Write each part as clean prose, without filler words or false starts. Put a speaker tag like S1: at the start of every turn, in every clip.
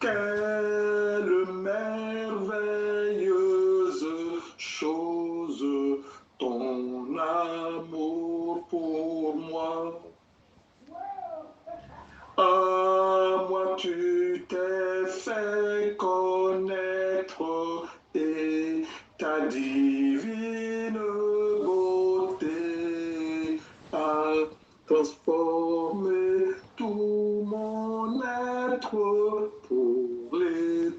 S1: Quelle merveilleuse chose ton amour pour moi. À moi tu t'es fait connaître et ta divine beauté a transformé tout mon être pour l'éternité.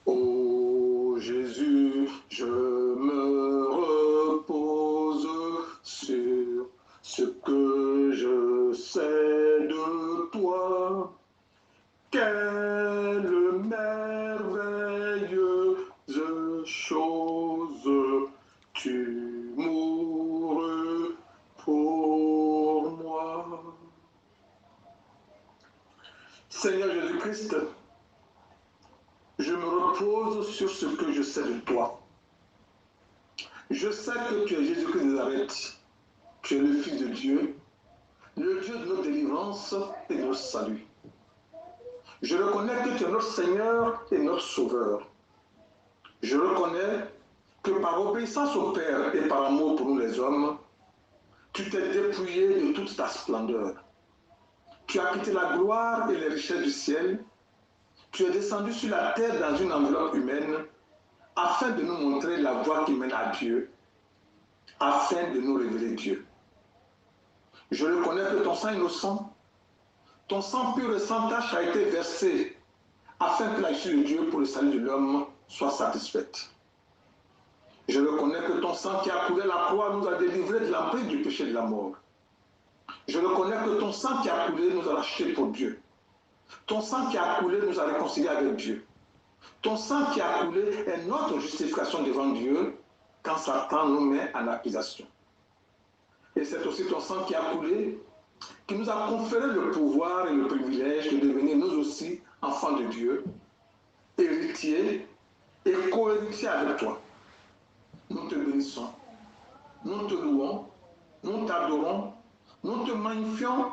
S1: Ô Jésus, je me repose sur ce que je sais de toi. Quelle merveilleuse chose tu mourus pour moi. Seigneur Jésus-Christ, je me repose sur ce que je sais de toi. Je sais que tu es Jésus-Christ de Nazareth. Tu es le Fils de Dieu, le Dieu de notre délivrance et de notre salut. Je reconnais que tu es notre Seigneur et notre Sauveur. Je reconnais que par obéissance au Père et par amour pour nous les hommes, tu t'es dépouillé de toute ta splendeur. Tu as quitté la gloire et les richesses du ciel. Tu es descendu sur la terre dans une enveloppe humaine afin de nous montrer la voie qui mène à Dieu, afin de nous révéler Dieu. Je reconnais que ton sang innocent, ton sang pur et sans tache a été versé afin que la justice de Dieu pour le salut de l'homme soit satisfaite. Je reconnais que ton sang qui a coulé la croix nous a délivrés de l'emprise du péché et de la mort. Je reconnais que ton sang qui a coulé nous a rachetés pour Dieu. Ton sang qui a coulé nous a réconciliés avec Dieu. Ton sang qui a coulé est notre justification devant Dieu quand Satan nous met en accusation. Et c'est aussi ton sang qui a coulé qui nous a conféré le pouvoir et le privilège de devenir nous aussi enfants de Dieu, héritiers et co-héritiers avec toi. Nous te bénissons, nous te louons, nous t'adorons, nous te magnifions,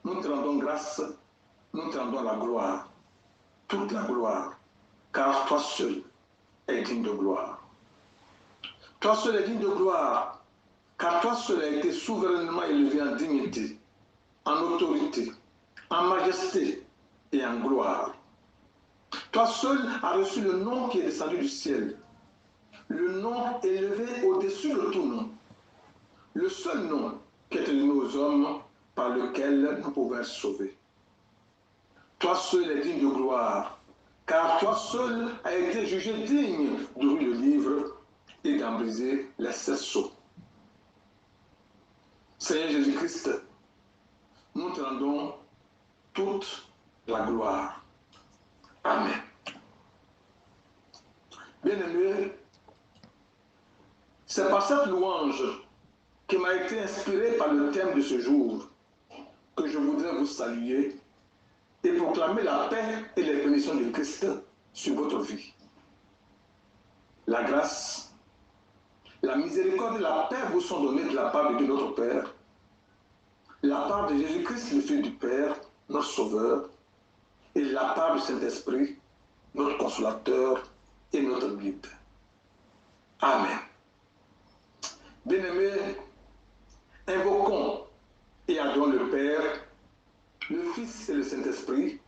S1: nous te rendons grâce, nous te rendons la gloire, toute la gloire, car toi seul es digne de gloire. Toi seul es digne de gloire, car toi seul as été souverainement élevé en dignité, en autorité, en majesté et en gloire. Toi seul as reçu le nom qui est descendu du ciel, le nom élevé au-dessus de tout nom, le seul nom qui est donné aux hommes par lequel nous pouvons être sauvés. Toi seul es digne de gloire, car toi seul as été jugé digne d'ouvrir le livre et d'en briser les 7 sceaux. Seigneur Jésus-Christ, nous te rendons toute la gloire. Amen. Bien-aimés, c'est par cette louange qui m'a été inspirée par le thème de ce jour que je voudrais vous saluer et proclamer la paix et les bénédictions de Christ sur votre vie. La grâce, la miséricorde et la paix vous sont données de la part de Dieu notre Père, de la part de Jésus-Christ, le Fils du Père, notre Sauveur, et de la part du Saint-Esprit, notre Consolateur et notre guide. Amen. Bien-aimés, invoquons et adorons le Père, le Fils et le Saint-Esprit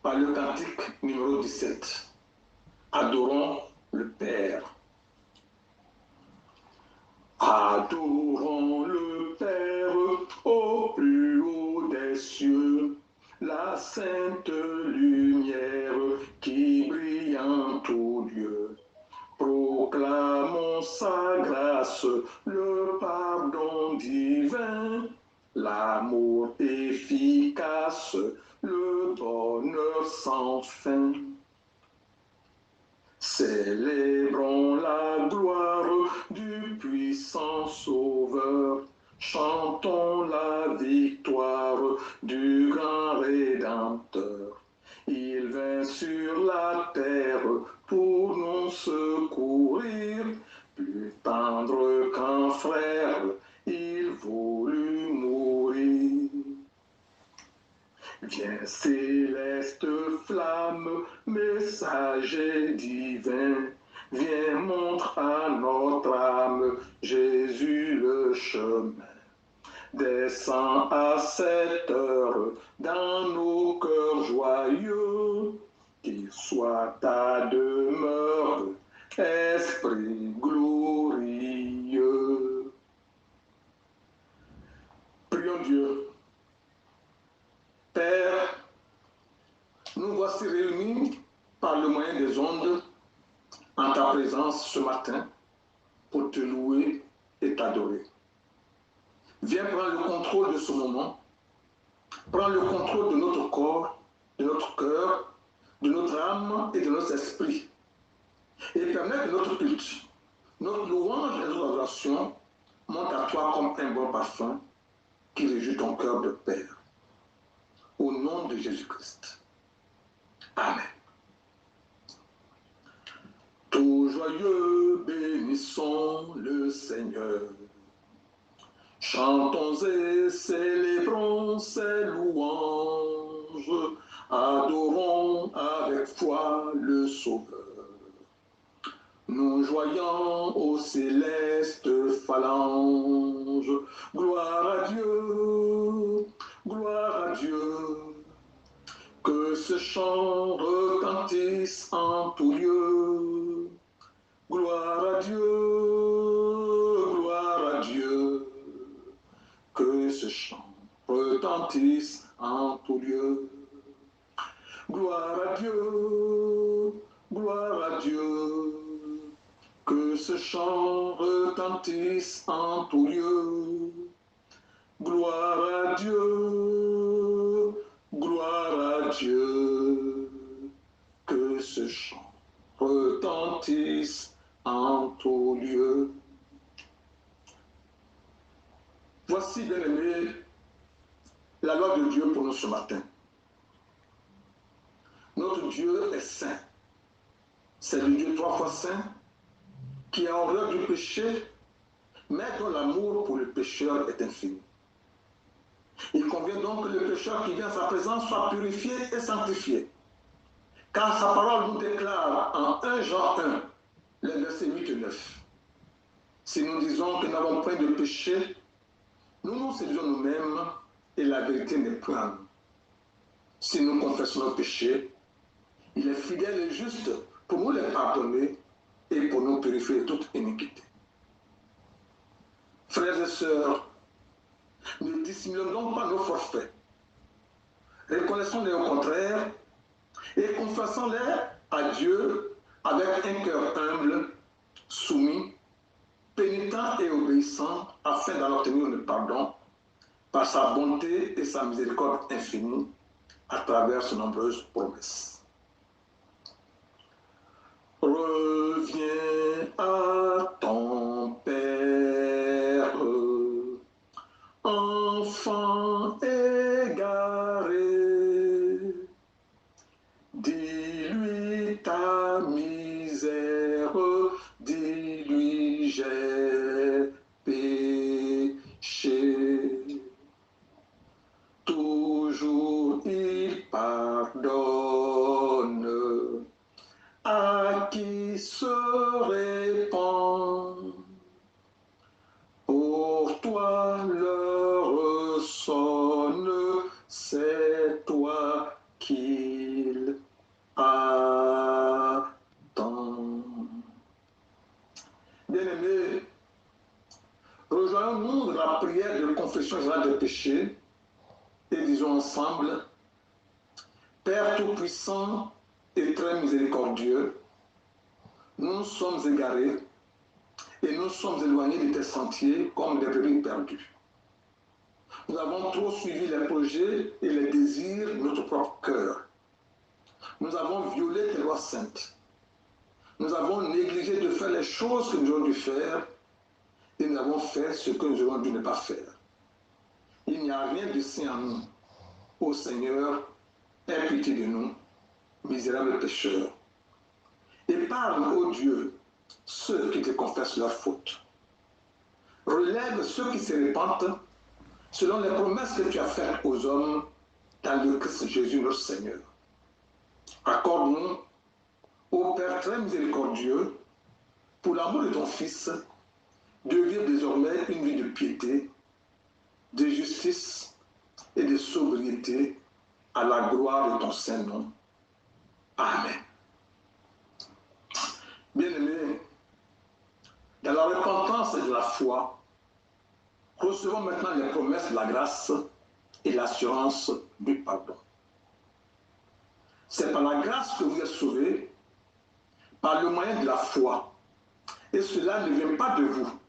S1: par le cantique numéro 17. Adorons le Père. Adorons le Père au plus haut des cieux, la sainte lumière qui brille en tout lieu. Proclamons sa grâce, le pardon divin, l'amour efficace, le bonheur sans fin. Célébrons la gloire du puissant Sauveur, chantons la victoire du grand Rédempteur. Il vint sur la terre pour nous secourir, plus tendre qu'un frère, il voulut mourir. Viens céleste flamme, messager divin, viens montre à notre âme Jésus le chemin. Descends à cette heure dans nos cœurs joyeux, qu'il soit ta demeure, Esprit glorieux. Prions Dieu. Père, nous voici réunis par le moyen des ondes en ta présence ce matin pour te louer et t'adorer. Viens prendre le contrôle de ce moment, prends le contrôle de notre corps, de notre cœur, de notre âme et de notre esprit. Et permets que notre culte, notre louange et notre adoration montent à toi comme un bon parfum qui réjouit ton cœur de Père. Au nom de Jésus-Christ. Amen. Tout joyeux, bénissons le Seigneur. Chantons et célébrons ses louanges. Adorons avec foi le Sauveur. Nous joignons aux célestes phalanges. Gloire à Dieu, gloire à Dieu. Que ce chant retentisse en tout lieu. Gloire à Dieu, gloire à Dieu. Que ce chant retentisse en tout lieu. Gloire à Dieu, gloire à Dieu. Que ce chant retentisse en tout lieu. Gloire à Dieu, gloire à Dieu. Que ce chant retentisse en tout lieu. Voici, bien-aimés, la loi de Dieu pour nous ce matin. Notre Dieu est saint. C'est le Dieu 3 fois saint qui a horreur du péché, mais dont l'amour pour le pécheur est infini. Il convient donc que le pécheur qui vient à sa présence soit purifié et sanctifié. Car sa parole nous déclare en 1 Jean 1, les versets 8 et 9. Si nous disons que nous n'avons point de péché, nous nous séduisons nous-mêmes et la vérité n'est point en nous. Si nous confessons nos péchés, il est fidèle et juste pour nous les pardonner et pour nous purifier de toute iniquité. Frères et sœurs, ne dissimulons donc pas nos forfaits. Reconnaissons-les au contraire et confessons-les à Dieu avec un cœur humble, soumis, pénitent et obéissant, afin d'en obtenir le pardon par sa bonté et sa miséricorde infinie à travers ses nombreuses promesses. Reviens à ton Père, enfant égaré, dis-lui ta misère, dis-lui j'ai péché. Toujours il pardonne à qui se répand. Pour toi l'heure sonne, c'est toi qu'il attend. Bien-aimés, rejoignons-nous dans la prière de confession générale des péchés et disons ensemble: Père Tout-Puissant et très miséricordieux, nous sommes égarés et nous sommes éloignés de tes sentiers comme des brebis perdus. Nous avons trop suivi les projets et les désirs de notre propre cœur. Nous avons violé tes lois saintes. Nous avons négligé de faire les choses que nous aurions dû faire et nous avons fait ce que nous aurions dû ne pas faire. Il n'y a rien de saint en nous. Ô Seigneur, aie pitié de nous, misérables pécheurs. Épargne, ô Dieu, ceux qui te confessent leurs fautes. Relève ceux qui se repentent selon les promesses que tu as faites aux hommes dans le Christ Jésus notre Seigneur. Accorde-nous, ô Père très miséricordieux, pour l'amour de ton Fils, de vivre désormais une vie de piété, de justice et de sobriété à la gloire de ton Saint-Nom. Amen. Bien-aimés, dans la repentance et de la foi, recevons maintenant les promesses de la grâce et l'assurance du pardon. C'est par la grâce que vous êtes sauvés, par le moyen de la foi. Et cela ne vient pas de vous.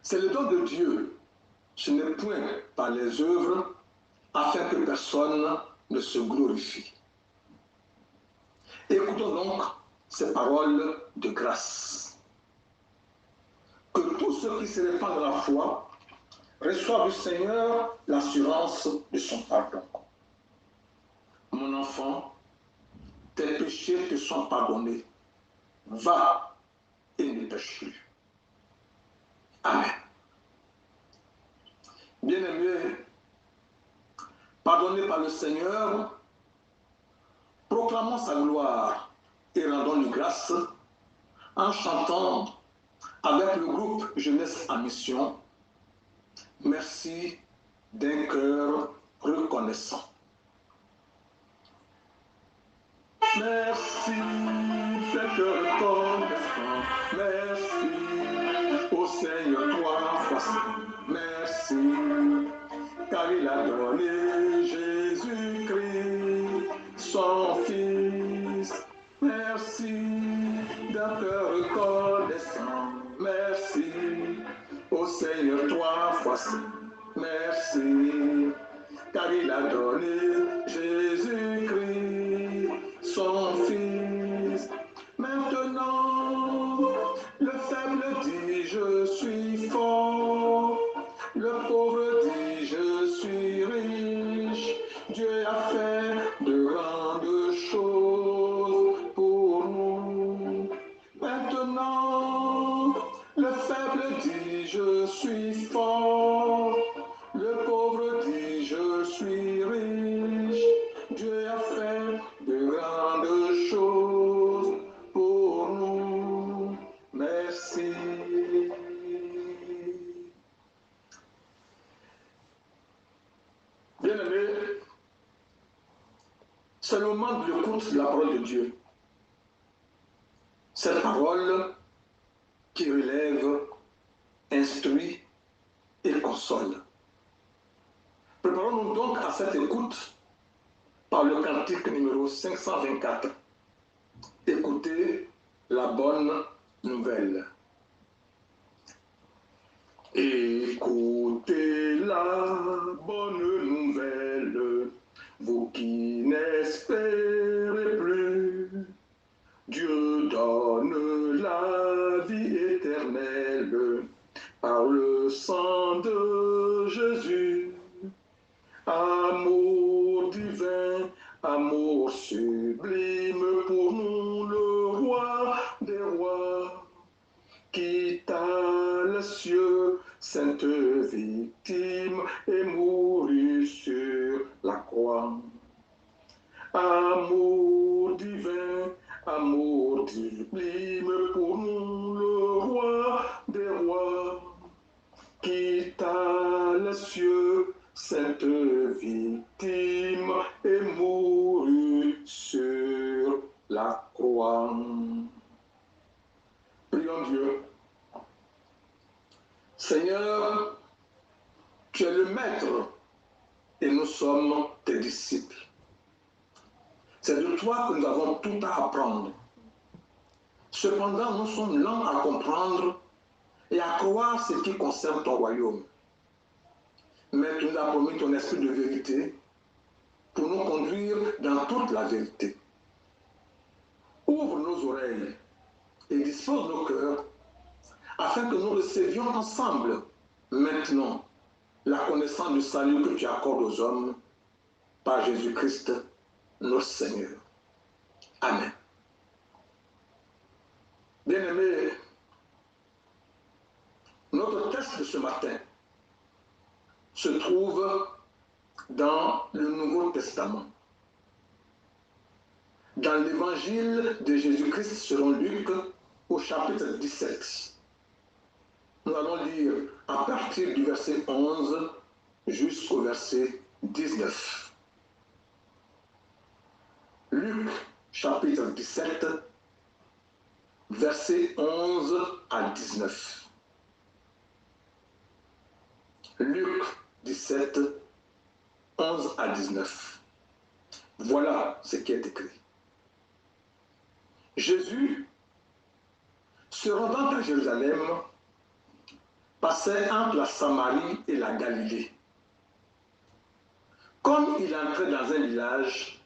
S1: C'est le don de Dieu. Ce n'est point par les œuvres, afin que personne ne se glorifie. Écoutons donc ces paroles de grâce. Que tous ceux qui se répandent de la foi reçoivent du Seigneur l'assurance de son pardon. Mon enfant, tes péchés te sont pardonnés. Va et ne pêche plus. Amen. Bien-aimés, pardonnés par le Seigneur, proclamons sa gloire et rendons-lui grâce en chantant avec le groupe Jeunesse en Mission, merci d'un cœur reconnaissant. Merci d'un cœur reconnaissant, merci au Seigneur trois fois saint. Merci, car il a donné Jésus-Christ, son Fils. Merci d'un cœur reconnaissant. Merci au Seigneur trois fois saint. Merci, car il a donné Jésus-Christ, son Fils. Maintenant, le faible dit je suis fort, le pauvre dit je suis riche. Dieu a fait de grandes choses pour nous. Maintenant, le faible dit je suis fort, le pauvre dit je suis riche. Dieu a fait de grandes choses pour nous. Merci. Bien-aimés, c'est le moment de l'écoute de la parole de Dieu. Cette parole qui relève, instruit et console. Préparons-nous donc à cette écoute par le cantique numéro 524. Écoutez la bonne nouvelle. Écoutez la bonne nouvelle, vous qui n'espérez plus. Dieu donne la vie éternelle par le sang de Jésus. Amour divin, amour sublime pour nous, le roi des rois, quitta les cieux, sainte victime, et mourut sur la croix. Amour divin, amour sublime pour nous, le roi des rois, quitta les cieux, sainte victime, et mourut sur la croix. Prions Dieu. Seigneur, tu es le Maître et nous sommes tes disciples. C'est de toi que nous avons tout à apprendre. Cependant, nous sommes lents à comprendre et à croire ce qui concerne ton royaume. Mais tu nous as promis ton esprit de vérité pour nous conduire dans toute la vérité. Ouvre nos oreilles et dispose nos cœurs afin que nous recevions ensemble maintenant la connaissance du salut que tu accordes aux hommes par Jésus-Christ, notre Seigneur. Amen. Bien-aimés, notre texte de ce matin se trouve dans le Nouveau Testament. Dans l'évangile de Jésus-Christ selon Luc, au chapitre 17. Nous allons lire à partir du verset 11 jusqu'au verset 19. Luc, chapitre 17, versets 11 à 19. Luc 17, 11 à 19. Voilà ce qui est écrit. Jésus, se rendant à Jérusalem, passait entre la Samarie et la Galilée. Comme il entrait dans un village,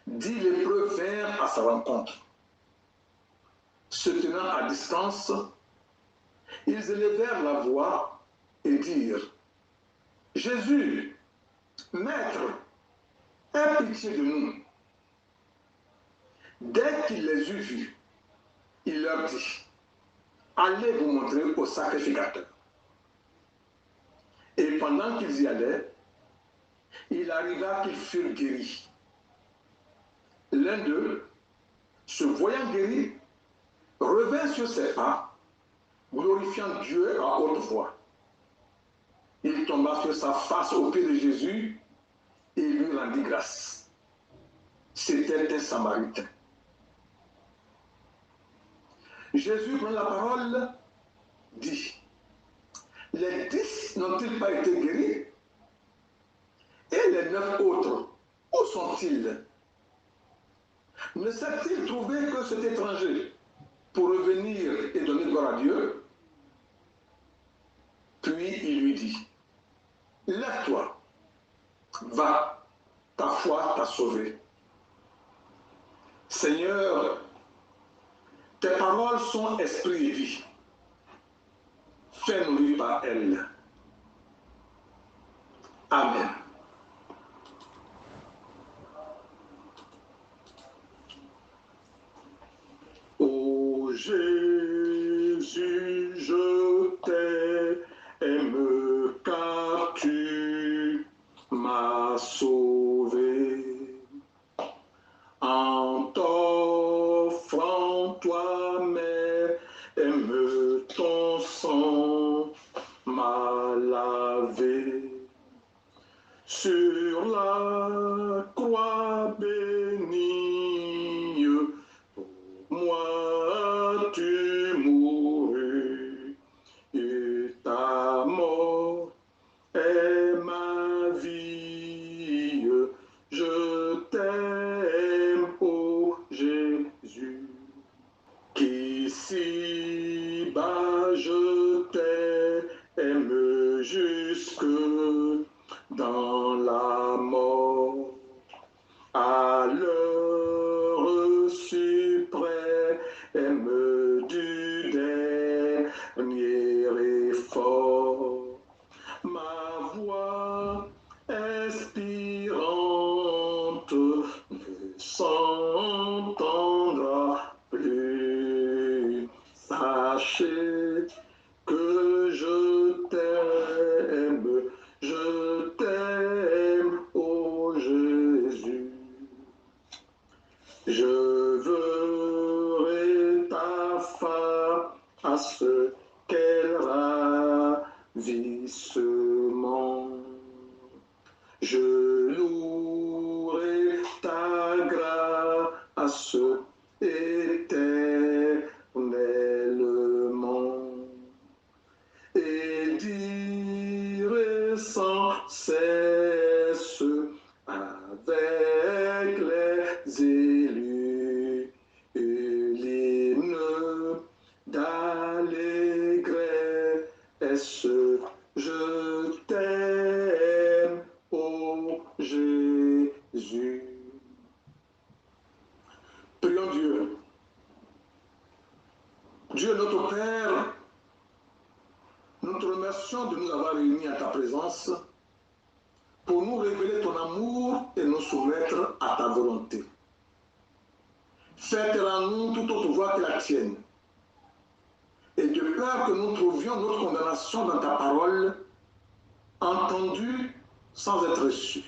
S1: 10 lépreux vinrent à sa rencontre. Se tenant à distance, ils élevèrent la voix et dirent: Jésus, Maître, aie pitié de nous. Dès qu'il les eut vus, il leur dit: Allez vous montrer au sacrificateur. Et pendant qu'ils y allaient, il arriva qu'ils furent guéris. L'un d'eux, se voyant guéri, revint sur ses pas, glorifiant Dieu à haute voix. Il tomba sur sa face aux pieds de Jésus et lui rendit grâce. C'était un Samaritain. Jésus prend la parole, dit: Les 10 n'ont-ils pas été guéris? Et les 9 autres, où sont-ils? Ne s'est-il trouvé que cet étranger pour revenir et donner gloire à Dieu? Puis il lui dit: Lève-toi, va, ta foi t'a sauvé. Seigneur, tes paroles sont esprit et vie. Fais-nous vivre par elles. Amen. Ô Jésus, je t'aime car tu m'as sauvé. En t'offrant toi-même, ton sang m'a lavé. Sur la croix bénie, pour moi tu mourus, et ta mort est ma vie. Je t'aime, ô Jésus, qu'ici-bas je t'aime jusque dans la mort. À l'heure suprême du dernier effort, ma voix expirante ne s'entendra plus. Sachez que je t'aime, ô Jésus. Je verrai ta face, quel ravissement. Je louerai ta grâce éternellement et dirai sans cesse avec les élus l'hymne d'allégresse. Je t'aime, ô Jésus. Prions Dieu. Dieu notre Père, nous te remercions de nous avoir réunis à ta présence pour nous révéler ton amour et nous soumettre à ta volonté. Fais en nous toute autre voie que la tienne. Et de peur que nous trouvions notre condamnation dans ta parole, entendue sans être reçu,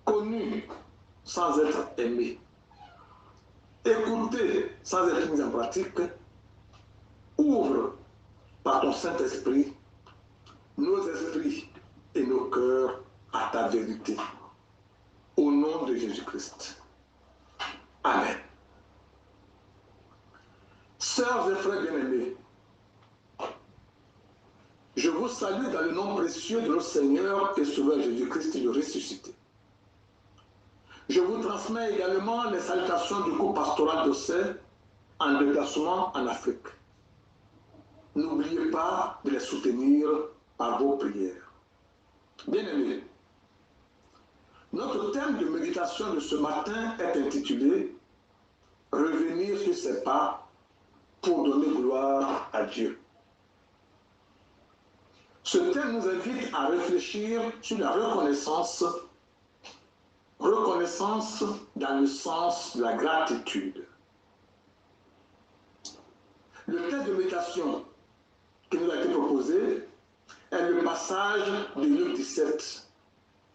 S1: connu sans être aimé, écouté sans être mis en pratique, ouvre par ton Saint-Esprit nos esprits et nos cœurs à ta vérité. Au nom de Jésus-Christ. Amen. Sœurs et frères bien-aimés, je vous salue dans le nom précieux de notre Seigneur et Sauveur Jésus-Christ le ressuscité. Je vous transmets également les salutations du groupe pastoral d'Ossé en déplacement en Afrique. N'oubliez pas de les soutenir par vos prières. Bien-aimés, notre thème de méditation de ce matin est intitulé « Revenir sur ses pas pour donner gloire à Dieu ». Ce thème nous invite à réfléchir sur la reconnaissance dans le sens de la gratitude. Le thème de méditation qui nous a été proposé est le passage de Luc 17,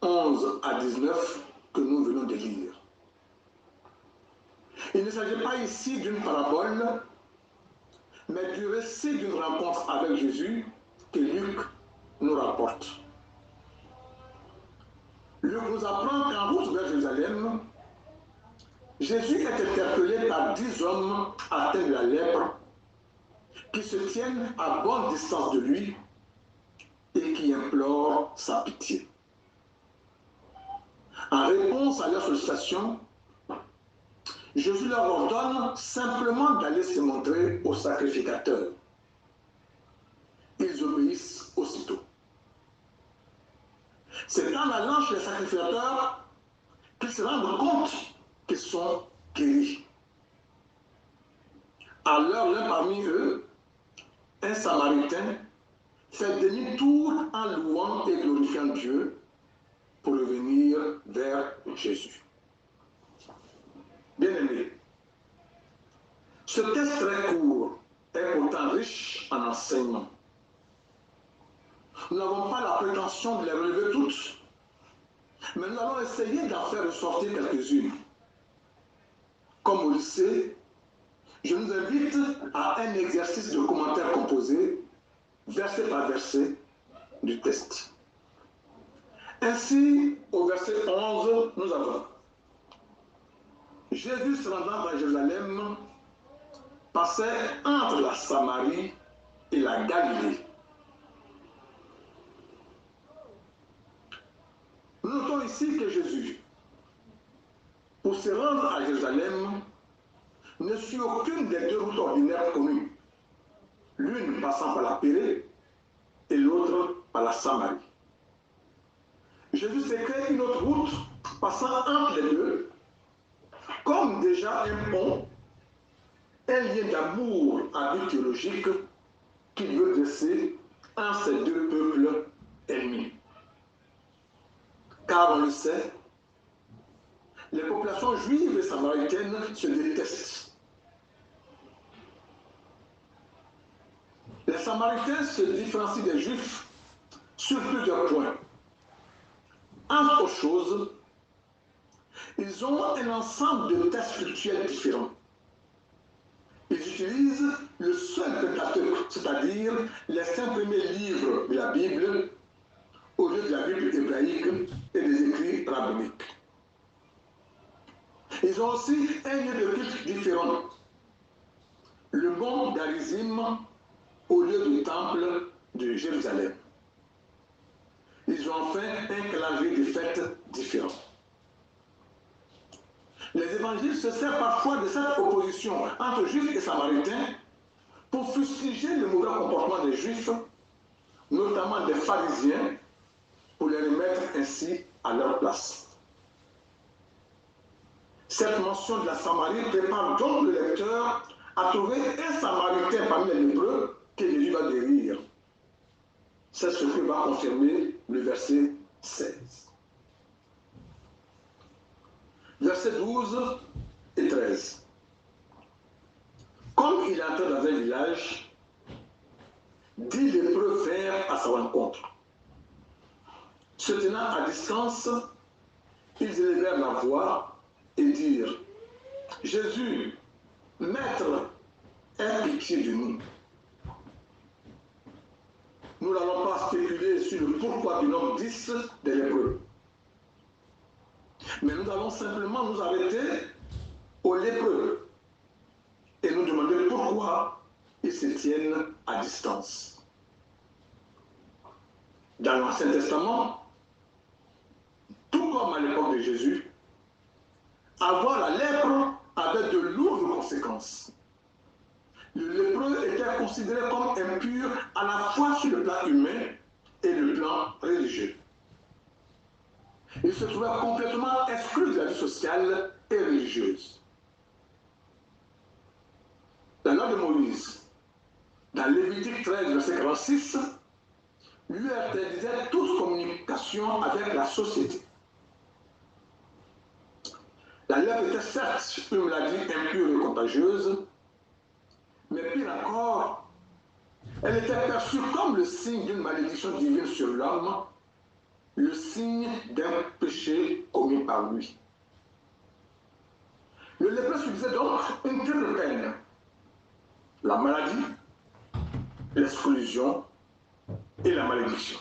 S1: 11 à 19 que nous venons de lire. Il ne s'agit pas ici d'une parabole, mais du récit d'une rencontre avec Jésus que Luc nous rapporte. Luc nous apprend qu'en route vers Jérusalem, Jésus est interpellé par 10 hommes atteints de la lèpre qui se tiennent à bonne distance de lui et qui implorent sa pitié. En réponse à leur sollicitation, Jésus leur ordonne simplement d'aller se montrer au sacrificateur. Ils obéissent aussitôt. C'est en allant chez les sacrificateurs qu'ils se rendent compte qu'ils sont guéris. Alors l'un parmi eux, un Samaritain, fait demi-tour en louant et glorifiant Dieu pour revenir vers Jésus. Bien-aimés, ce texte très court est pourtant riche en enseignements. Nous n'avons pas la prétention de les relever toutes, mais nous allons essayer d'en faire ressortir quelques-unes. Comme vous le savez, je nous invite à un exercice de commentaire composé, verset par verset, du texte. Ainsi, au verset 11, nous avons Jésus se rendant à Jérusalem passait entre la Samarie et la Galilée. Nous notons ici que Jésus, pour se rendre à Jérusalem, ne suit aucune des deux routes ordinaires connues, l'une passant par la Pérée et l'autre par la Samarie. Jésus s'est créé une autre route passant entre les deux, comme déjà un pont, un lien d'amour à but théologique qu'il veut dresser entre ces deux peuples ennemis. Car on le sait, les populations juives et samaritaines se détestent. Les Samaritains se différencient des Juifs sur plusieurs points. Entre autres choses, ils ont un ensemble de textes spirituels différents. Ils utilisent le seul Pentateuque, c'est-à-dire les 5 premiers livres de la Bible, au lieu de la Bible hébraïque et des écrits rabbiniques. Ils ont aussi un lieu de culte différent. Le mont d'Arizim au lieu du temple de Jérusalem. Ils ont enfin un calendrier de fêtes différent. Les évangiles se servent parfois de cette opposition entre Juifs et Samaritains pour fustiger le mauvais comportement des Juifs, notamment des pharisiens, pour les remettre ainsi à leur place. Cette mention de la Samarie prépare donc le lecteur à trouver un Samaritain parmi les lépreux que Jésus va guérir. C'est ce que va confirmer le verset 16. Versets 12 et 13. Comme il entrait dans un village, 10 lépreux vinrent à sa rencontre. se tenant à distance, ils élevèrent la voix et dirent, Jésus, Maître, aie pitié de nous. Nous n'allons pas spéculer sur le pourquoi du nombre 10 des lépreux. Mais nous allons simplement nous arrêter aux lépreux et nous demander pourquoi ils se tiennent à distance. Dans l'Ancien Testament, tout comme à l'époque de Jésus, avoir la lèpre avait de lourdes conséquences. Le lépreux était considéré comme impur à la fois sur le plan humain et le plan religieux. Il se trouvait complètement exclu de la vie sociale et religieuse. La loi de Moïse, dans Lévitique 13, verset 46, lui interdisait toute communication avec la société. La lèpre était certes une maladie impure et contagieuse, mais pire encore, elle était perçue comme le signe d'une malédiction divine sur l'homme, le signe d'un péché commis par lui. Le lépreux subissait donc une triple peine: la maladie, l'exclusion et la malédiction.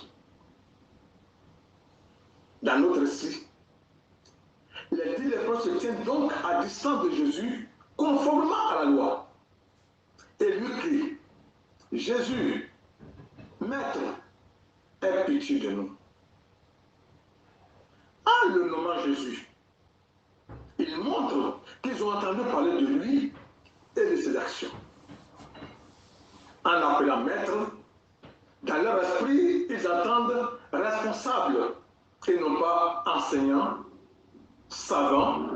S1: Dans notre récit, les 10 lépreux se tiennent donc à distance de Jésus, conformément à la loi, et lui crient, Jésus, Maître, aie pitié de nous. En le nommant Jésus, ils montrent qu'ils ont entendu parler de lui et de ses actions. En l'appelant Maître, dans leur esprit, ils entendent responsable et non pas enseignant, savant,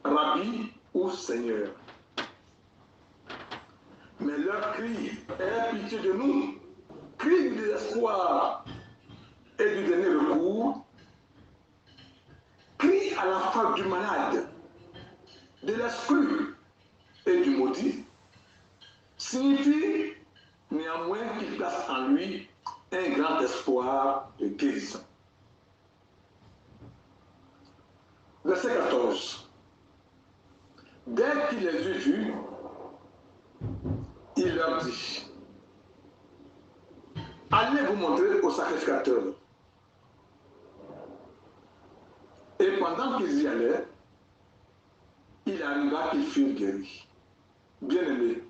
S1: rabbi ou seigneur. Mais leur cri, aie pitié de nous, cri du désespoir et du dernier recours, cri à la fois du malade, de l'exclu et du maudit, signifie néanmoins qu'il place en lui un grand espoir de guérison. Verset 14. Dès qu'il les eut vus, il leur dit, allez vous montrer au sacrificateur. Et pendant qu'ils y allaient, il arriva qu'ils furent guéris. Bien-aimés,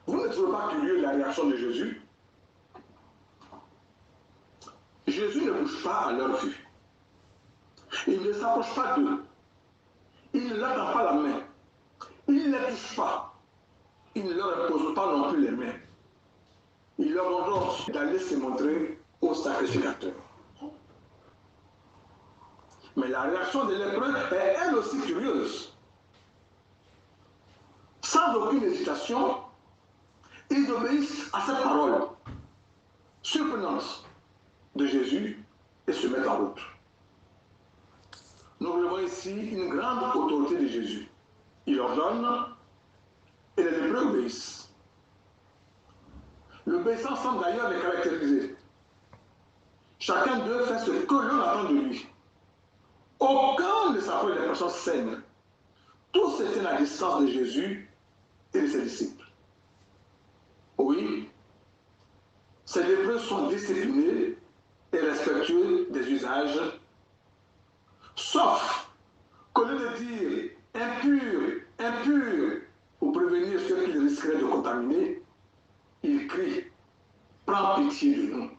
S1: vous ne trouvez pas curieux la réaction de Jésus? Jésus ne bouge pas à leur vue. Il ne s'approche pas d'eux. Il ne leur tend pas la main. Il ne les touche pas. Il ne leur impose pas non plus les mains. Il leur ordonne d'aller se montrer au sacrificateur. Mais la réaction des lépreux est elle aussi curieuse. Sans aucune hésitation, ils obéissent à cette parole surprenante de Jésus et se mettent en route. Nous relevons ici une grande autorité de Jésus. Il ordonne et les lépreux obéissent. L'obéissance semble d'ailleurs les caractériser. Chacun d'eux fait ce que l'on attend de lui. Aucun ne s'approche des personnes saines. Tous étaient à la distance de Jésus et de ses disciples. Oui, ces lépreux sont disciplinés et respectueux des usages, sauf qu'au lieu de dire impur, impur, pour prévenir ceux qu'ils risqueraient de contaminer, ils crient, prends pitié de nous.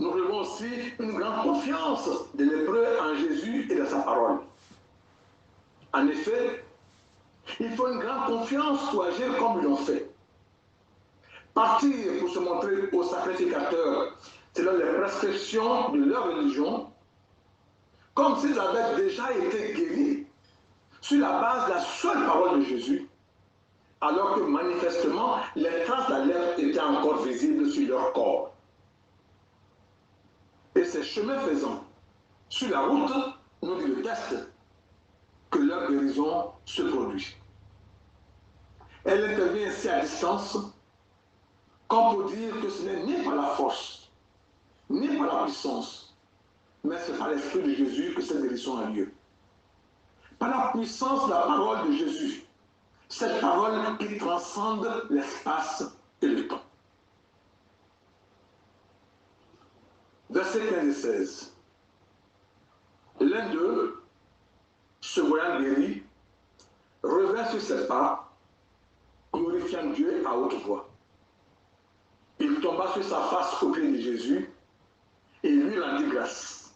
S1: Nous relevons aussi une grande confiance des lépreux en Jésus et dans sa parole. En effet, il faut une grande confiance pour agir comme ils l'ont fait. Partir pour se montrer au sacrificateur selon les prescriptions de leur religion, comme s'ils avaient déjà été guéris sur la base de la seule parole de Jésus, alors que manifestement les traces de la lèpre étaient encore visibles sur leur corps. Et ces chemins faisant, sur la route, nous dit le texte, que leur guérison se produit. Elle intervient ainsi à distance, comme pour dire que ce n'est ni par la force, ni par la puissance, mais c'est par l'Esprit de Jésus que cette guérison a lieu. Par la puissance de la parole de Jésus, cette parole qui transcende l'espace et le temps. Versets 15 et 16. L'un d'eux, se voyant guéri, revint sur ses pas, glorifiant Dieu à haute voix. Il tomba sur sa face au pied de Jésus et lui rendit grâce.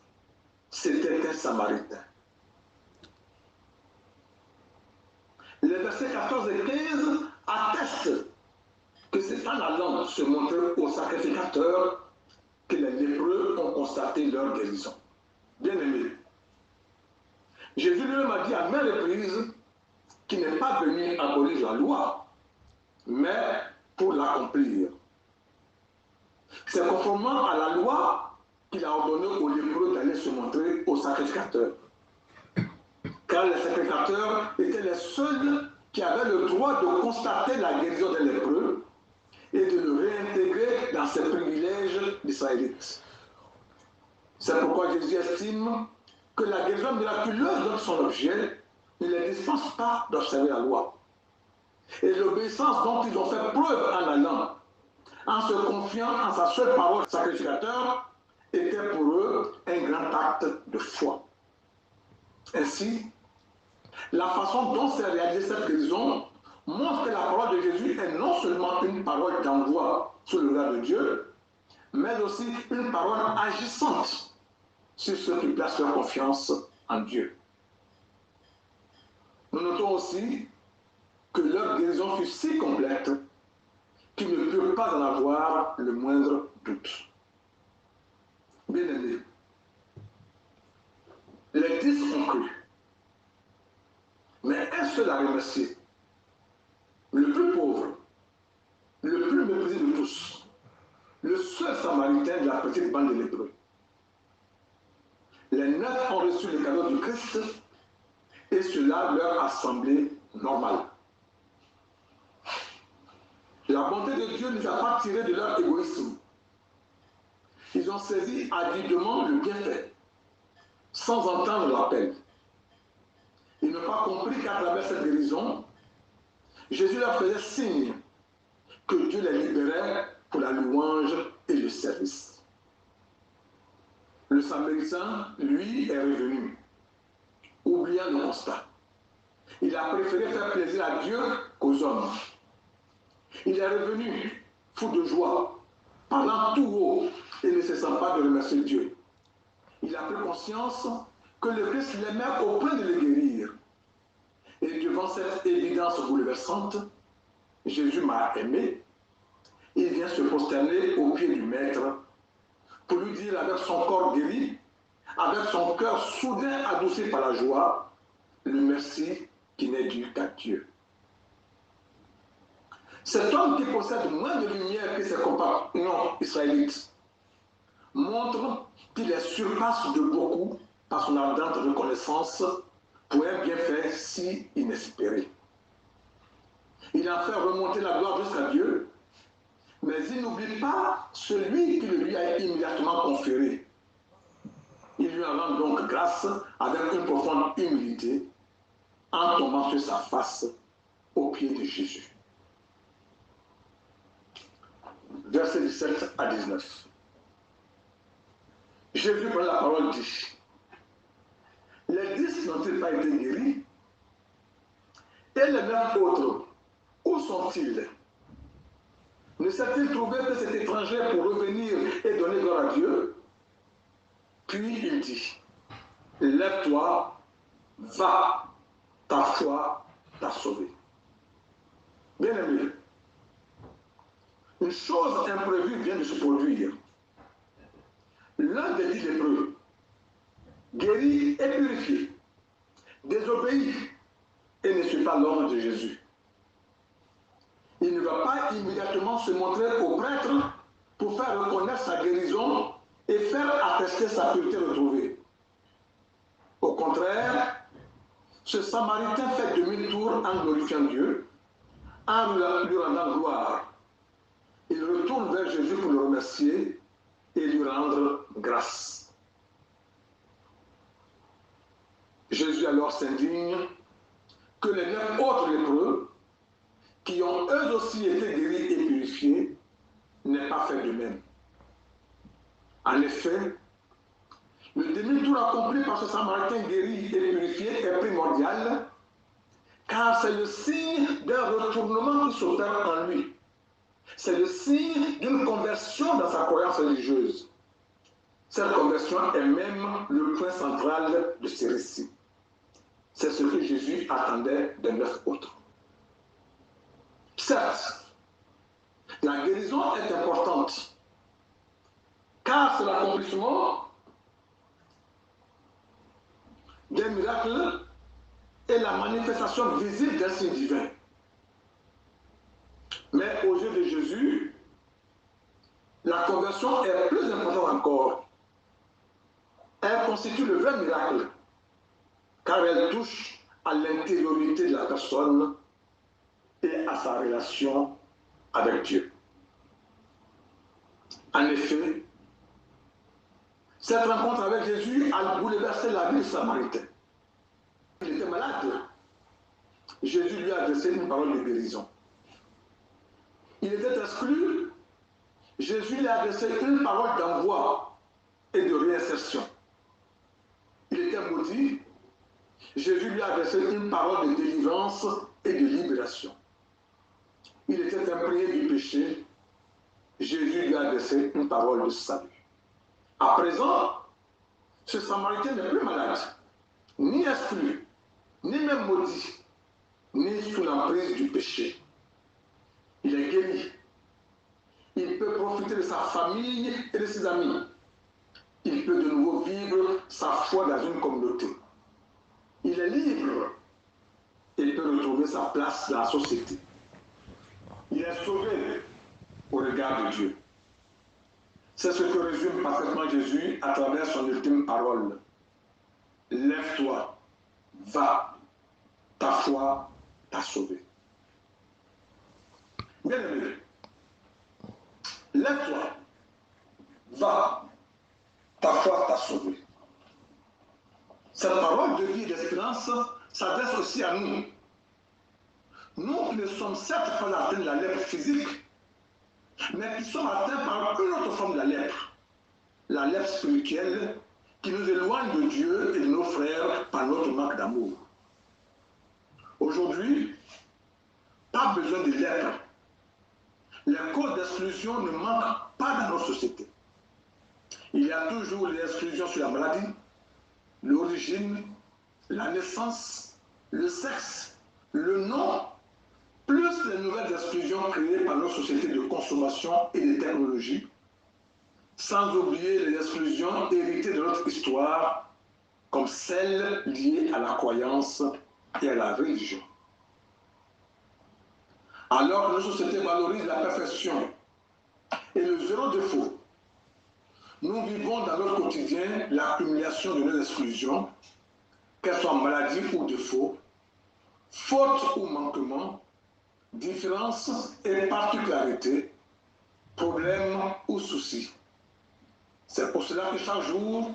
S1: C'était un Samaritain. Les versets 14 et 15 attestent que c'est en allant se montrer au sacrificateur que les lépreux ont constaté leur guérison. Bien-aimés, Jésus lui-même a dit à maintes reprises qu'il n'est pas venu abolir la loi, mais pour l'accomplir. C'est conformément à la loi qu'il a ordonné aux lépreux d'aller se montrer au sacrificateur. Car les sacrificateurs étaient les seuls qui avaient le droit de constater la guérison des lépreux et de le réintégrer dans ses privilèges d'Israélites. C'est pourquoi Jésus estime que la guérison miraculeuse dont son objet ne les dispense pas d'observer la loi. Et l'obéissance dont ils ont fait preuve en allant, en se confiant en sa seule parole sacrificateur, était pour eux un grand acte de foi. Ainsi, la façon dont s'est réalisée cette guérison montre que la parole de Jésus est non seulement une parole d'envoi sur le regard de Dieu, mais aussi une parole agissante sur ceux qui placent leur confiance en Dieu. Nous notons aussi que leur guérison fut si complète qu'il ne peut pas en avoir le moindre doute. Bien-aimés, les 10 ont cru. Mais un seul a remercié, le plus pauvre, le plus méprisé de tous, le seul Samaritain de la petite bande de lépreux. Les 9 ont reçu le cadeau du Christ et cela leur a semblé normal. La bonté de Dieu ne les a pas tirés de leur égoïsme. Ils ont saisi avidement le bienfait, sans entendre l'appel. Ils n'ont pas compris qu'à travers cette guérison, Jésus leur faisait signe que Dieu les libérait pour la louange et le service. Le Samaritain, lui, est revenu, oubliant le constat. Il a préféré faire plaisir à Dieu qu'aux hommes. Il est revenu, fou de joie, parlant tout haut et ne cessant pas de remercier Dieu. Il a pris conscience que le Christ l'aimait au point de le guérir. Et devant cette évidence bouleversante, Jésus m'a aimé. Il vient se prosterner aux pieds du Maître pour lui dire avec son corps guéri, avec son cœur soudain adouci par la joie, le merci qui n'est dû qu'à Dieu. Cet homme qui possède moins de lumière que ses compagnons israélites montre qu'il les surpasse de beaucoup par son ardente reconnaissance pour un bienfait si inespéré. Il a fait remonter la gloire jusqu'à Dieu, mais il n'oublie pas celui qui le lui a immédiatement conféré. Il lui en rend donc grâce avec une profonde humilité en tombant sur sa face aux pieds de Jésus. Versets 17 à 19. Jésus prend la parole dit: les 10 n'ont-ils pas été guéris? Et les 9 autres, où sont-ils? Ne s'est-il trouvé que cet étranger pour revenir et donner gloire à Dieu? Puis il dit: lève-toi, va, ta foi t'a sauvé. Bien-aimé, une chose imprévue vient de se produire. L'un des 10 lépreux, guéri et purifié, désobéit et ne suit pas l'ordre de Jésus. Il ne va pas immédiatement se montrer au prêtre pour faire reconnaître sa guérison et faire attester sa pureté retrouvée. Au contraire, ce Samaritain fait demi-tour en glorifiant Dieu, en lui rendant gloire. Il il retourne vers Jésus pour le remercier et lui rendre grâce. Jésus alors s'indigne que les 9 autres lépreux, qui ont eux aussi été guéris et purifiés, n'aient pas fait de même. En effet, le demi-tour accompli par ce Samaritain guéri et purifié est primordial, car c'est le signe d'un retournement qui s'opère en lui. C'est le signe d'une conversion dans sa croyance religieuse. Cette conversion est même le point central de ces récits. C'est ce que Jésus attendait des 9 autres. Certes, la guérison est importante, car c'est l'accomplissement des miracles et la manifestation visible d'un signe divin. Mais aux yeux de Jésus, la conversion est plus importante encore. Elle constitue le vrai miracle, car elle touche à l'intériorité de la personne et à sa relation avec Dieu. En effet, cette rencontre avec Jésus a bouleversé la vie du Samaritain. Il était malade. Jésus lui a adressé une parole de guérison. Il était exclu. Jésus lui a adressé une parole d'envoi et de réinsertion. Il était maudit. Jésus lui a adressé une parole de délivrance et de libération. Il était imprégné du péché. Jésus lui a adressé une parole de salut. À présent, ce Samaritain n'est plus malade, ni exclu, ni même maudit, ni sous l'emprise du péché. Il est guéri. Il peut profiter de sa famille et de ses amis. Il peut de nouveau vivre sa foi dans une communauté. Il est libre. Il peut retrouver sa place dans la société. Il est sauvé au regard de Dieu. C'est ce que résume parfaitement Jésus à travers son ultime parole. Lève-toi, va, ta foi t'a sauvé. Bien-aimé, lève-toi, va, ta foi t'a sauvé. Cette parole de vie et d'espérance s'adresse aussi à nous. Nous qui ne sommes certes pas atteints de la lèpre physique, mais qui sommes atteints par une autre forme de la lèpre spirituelle, qui nous éloigne de Dieu et de nos frères par notre manque d'amour. Aujourd'hui, pas besoin de lèpre. Les causes d'exclusion ne manquent pas dans notre société. Il y a toujours les exclusions sur la maladie, l'origine, la naissance, le sexe, le nom, plus les nouvelles exclusions créées par notre société de consommation et de technologie, sans oublier les exclusions héritées de notre histoire, comme celles liées à la croyance et à la religion. Alors que notre société valorise la perfection et le zéro défaut, nous vivons dans notre quotidien l'accumulation de nos exclusions, qu'elles soient maladie ou défaut, faute ou manquement, différences et particularités, problèmes ou soucis. C'est pour cela que chaque jour,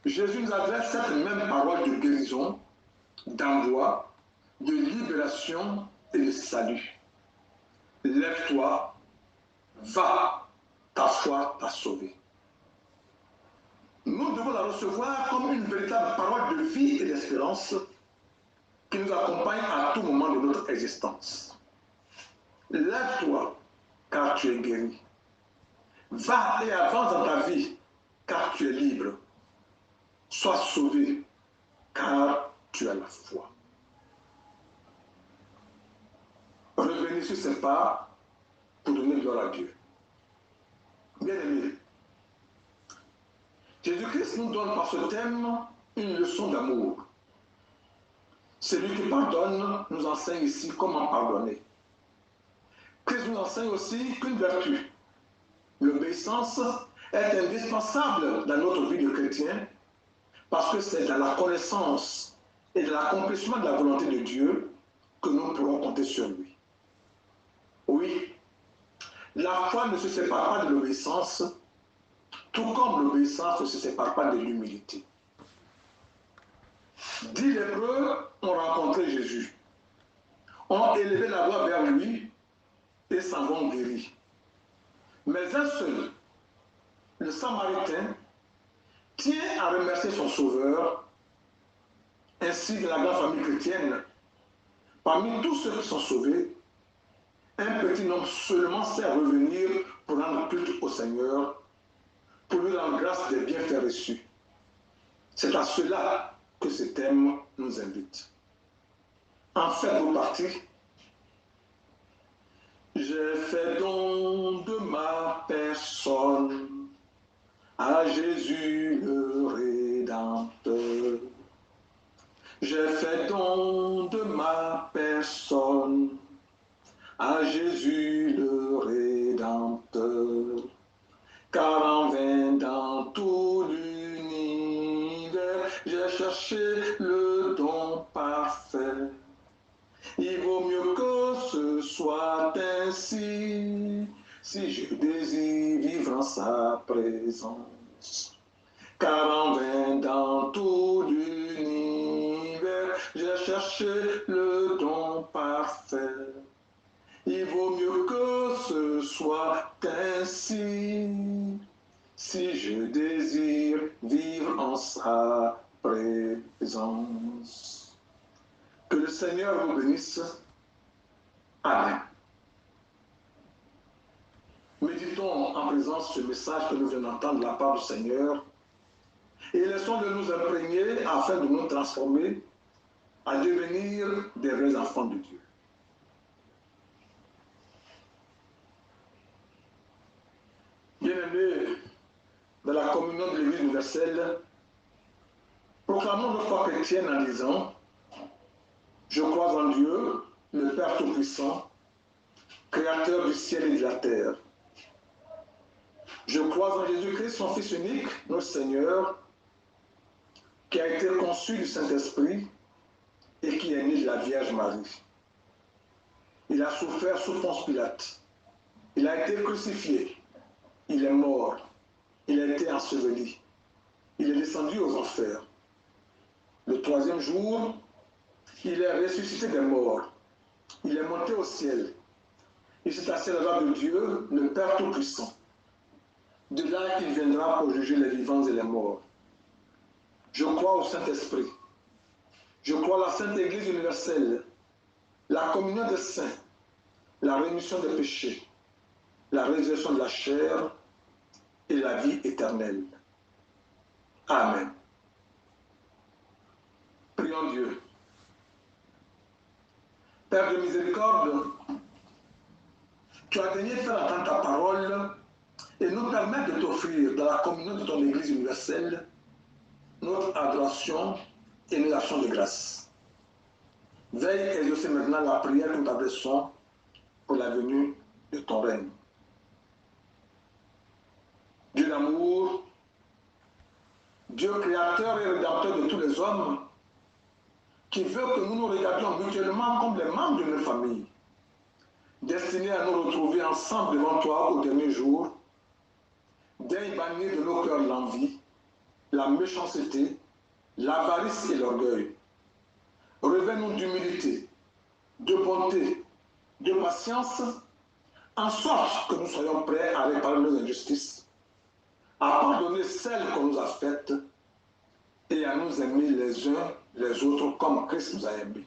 S1: Jésus nous adresse cette même parole de guérison, d'envoi, de libération et de salut. Lève-toi, va, ta foi t'a sauvé. Nous devons la recevoir comme une véritable parole de vie et d'espérance qui nous accompagne à tout moment de notre existence. Lève-toi, car tu es guéri. Va et avance dans ta vie, car tu es libre. Sois sauvé, car tu as la foi. Revenez sur ces pas pour donner gloire à Dieu. Bien-aimés, Jésus-Christ nous donne par ce thème une leçon d'amour. Celui qui pardonne nous enseigne ici comment pardonner. Christ nous enseigne aussi qu'une vertu, l'obéissance, est indispensable dans notre vie de chrétien parce que c'est dans la connaissance et dans l'accomplissement de la volonté de Dieu que nous pourrons compter sur lui. Oui, La foi ne se sépare pas de l'obéissance, tout comme l'obéissance ne se sépare pas de l'humilité. 10 lépreux ont rencontré Jésus, ont élevé la voix vers lui et s'en vont guéris. Mais un seul, le Samaritain, tient à remercier son Sauveur, ainsi que la grande famille chrétienne. Parmi tous ceux qui sont sauvés, un petit nombre seulement sait revenir pour rendre culte au Seigneur, pour lui rendre grâce des bienfaits reçus. C'est à cela que ce thème nous invite. En faites-vous partie. J'ai fait don de ma personne à Jésus le Rédempteur. J'ai fait don de ma personne à Jésus le Rédempteur. Car en vain dans tout l'univers, j'ai cherché le don parfait. Il vaut mieux que ce soit ainsi, si je désire vivre en sa présence. Car en vain dans tout l'univers, j'ai cherché le don parfait. Il vaut mieux que ce soit ainsi, si je désire vivre en sa présence. Que le Seigneur vous bénisse. Amen. Méditons en présence ce message que nous venons d'entendre de la part du Seigneur et laissons-le nous imprégner afin de nous transformer à devenir des vrais enfants de Dieu. Bien-aimés, dans la communion de l'Église universelle, proclamons notre foi chrétienne en disant: je crois en Dieu, le Père Tout-Puissant, Créateur du ciel et de la terre. Je crois en Jésus-Christ, son Fils unique, notre Seigneur, qui a été conçu du Saint-Esprit et qui est né de la Vierge Marie. Il a souffert sous Ponce Pilate. Il a été crucifié. Il est mort. Il a été enseveli. Il est descendu aux enfers. Le troisième jour, il est ressuscité des morts. Il est monté au ciel. Il s'est assis à la droite de Dieu, le Père Tout-Puissant. De là, il viendra pour juger les vivants et les morts. Je crois au Saint-Esprit. Je crois à la Sainte Église universelle, la communion des saints, la rémission des péchés, la résurrection de la chair et la vie éternelle. Amen. Prions Dieu. Père de miséricorde, tu as daigné faire entendre ta parole et nous permettre de t'offrir dans la communion de ton Église universelle notre adoration et nos actions de grâce. Veille et exaucer maintenant la prière que nous t'adressons pour la venue de ton règne. Dieu d'amour, Dieu créateur et rédempteur de tous les hommes, qui veut que nous nous regardions mutuellement comme les membres d'une famille, destinés à nous retrouver ensemble devant toi au dernier jour, daigne bannir de nos cœurs l'envie, la méchanceté, l'avarice et l'orgueil. Revêt-nous d'humilité, de bonté, de patience, en sorte que nous soyons prêts à réparer nos injustices, à pardonner celles qu'on nous a faites et à nous aimer les uns les autres comme Christ nous a aimés.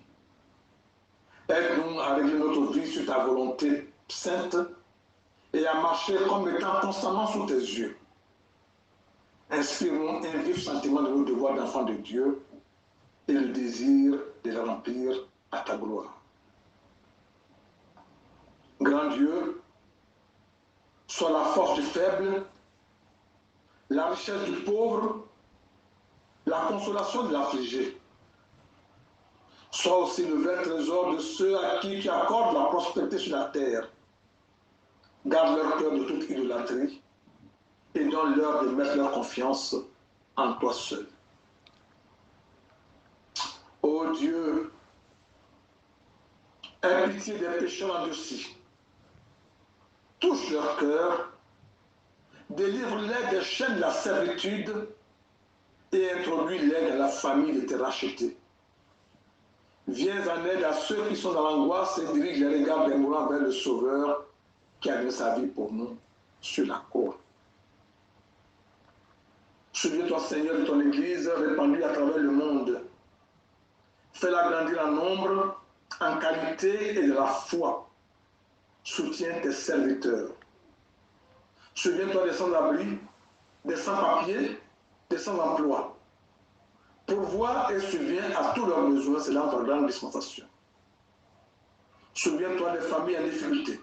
S1: Aide-nous à régler notre vie sur ta volonté sainte et à marcher comme étant constamment sous tes yeux. Inspire-nous un vif sentiment de nos devoirs d'enfants de Dieu et le désir de les remplir à ta gloire. Grand Dieu, sois la force du faible, la richesse du pauvre, la consolation de l'affligé. Sois aussi le vrai trésor de ceux à qui tu accordes la prospérité sur la terre. Garde leur cœur de toute idolâtrie et donne-leur de mettre leur confiance en toi seul. Ô Dieu, aie pitié des pécheurs endurcis touche leur cœur, délivre-les des chaînes de la servitude et introduis-les dans la famille de tes rachetés. Viens en aide à ceux qui sont dans l'angoisse et dirige les regards des mourants vers le Sauveur qui a donné sa vie pour nous sur la croix. Souviens-toi, Seigneur, de ton Église répandue à travers le monde. Fais-la grandir en nombre, en qualité et de la foi. Soutiens tes serviteurs. Souviens-toi des sans-abri, des sans-papiers, des sans-emploi. Pourvois et subviens à tous leurs besoins, c'est là ta grande dispensation. Souviens-toi des familles en difficulté,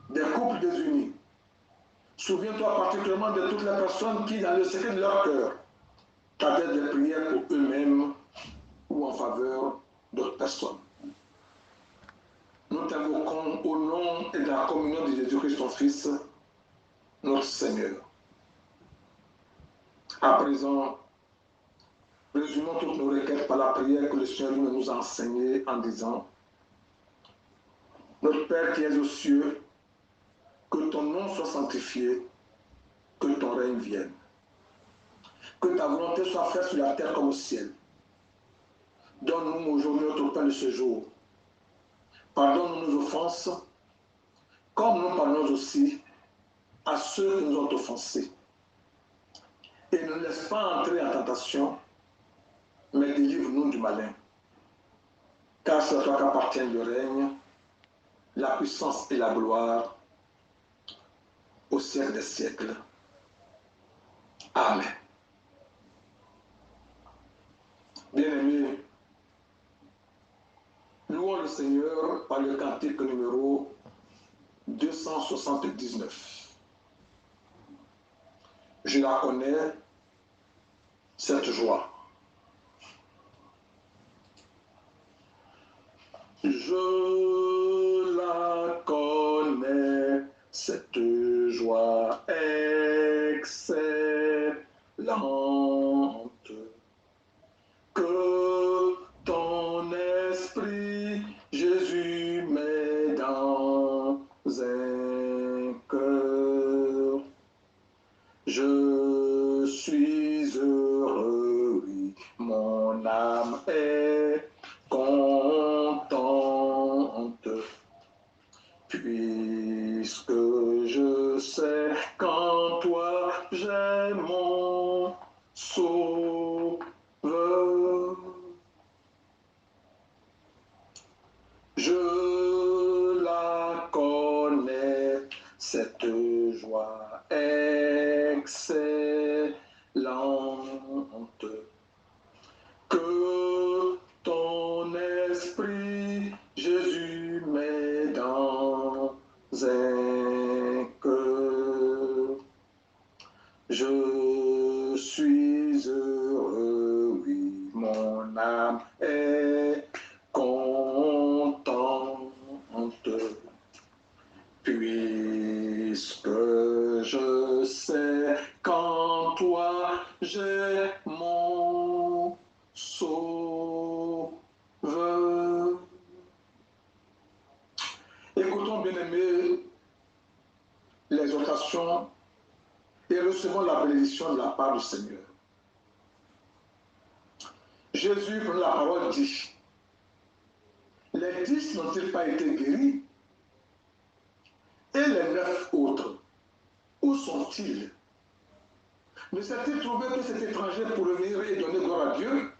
S1: des couples désunis. Souviens-toi particulièrement de toutes les personnes qui, dans le secret de leur cœur, t'adressent des prières pour eux-mêmes ou en faveur d'autres personnes. Nous t'invoquons au nom et de la communion de Jésus-Christ, ton Fils, notre Seigneur. À présent, résumons toutes nos requêtes par la prière que le Seigneur nous a enseignée en disant: Notre Père qui es aux cieux, que ton nom soit sanctifié, que ton règne vienne. Que ta volonté soit faite sur la terre comme au ciel. Donne-nous aujourd'hui notre pain de ce jour. Pardonne-nous nos offenses, comme nous pardonnons aussi à ceux qui nous ont offensés. Et ne laisse pas entrer en tentation, mais délivre-nous du malin. Car c'est à toi qu'appartient le règne, la puissance et la gloire au siècle des siècles. Amen. Bien-aimés, louons le Seigneur par le cantique numéro 279. Je la connais, cette joie. Je la connais, cette joie excellente, que ton esprit, Jésus, met dans un cœur. Je suis heureux, oui, mon âme est contente, puisque je sais qu'en toi j'ai mon sauveur. Je la connais, cette joie excellente, que ton esprit, Jésus, met dans un cœur. Je suis heureux, oui, mon âme est contente, puisque je sais qu'en toi j'ai mon sauveur. Écoutons, bien-aimés, l'exhortation et recevons la bénédiction de la part du Seigneur. Jésus, pour la parole, dit: les 10 n'ont-ils pas été guéris? Et les 9 autres, où sont-ils? Ne s'est-il trouvé que cet étranger pour venir et donner gloire à Dieu?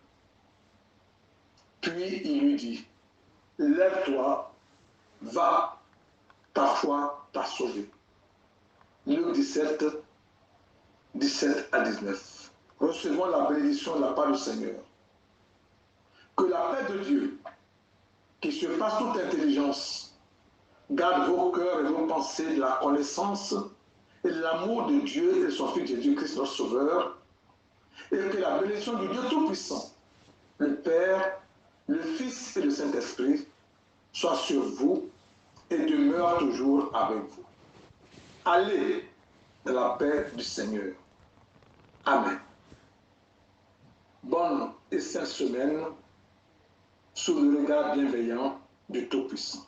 S1: Puis il lui dit: lève-toi, va, ta foi t'a sauvé. Luc 17, 17 à 19. Recevons la bénédiction de la part du Seigneur. Que la paix de Dieu, qui surpasse toute intelligence, garde vos cœurs et vos pensées de la connaissance et de l'amour de Dieu et de son Fils Jésus-Christ, notre Sauveur, et que la bénédiction du Dieu Tout-Puissant, le Père, le Fils et le Saint-Esprit, soit sur vous et demeure toujours avec vous. Allez dans la paix du Seigneur. Amen. Bonne et sainte semaine sous le regard bienveillant du Tout-Puissant.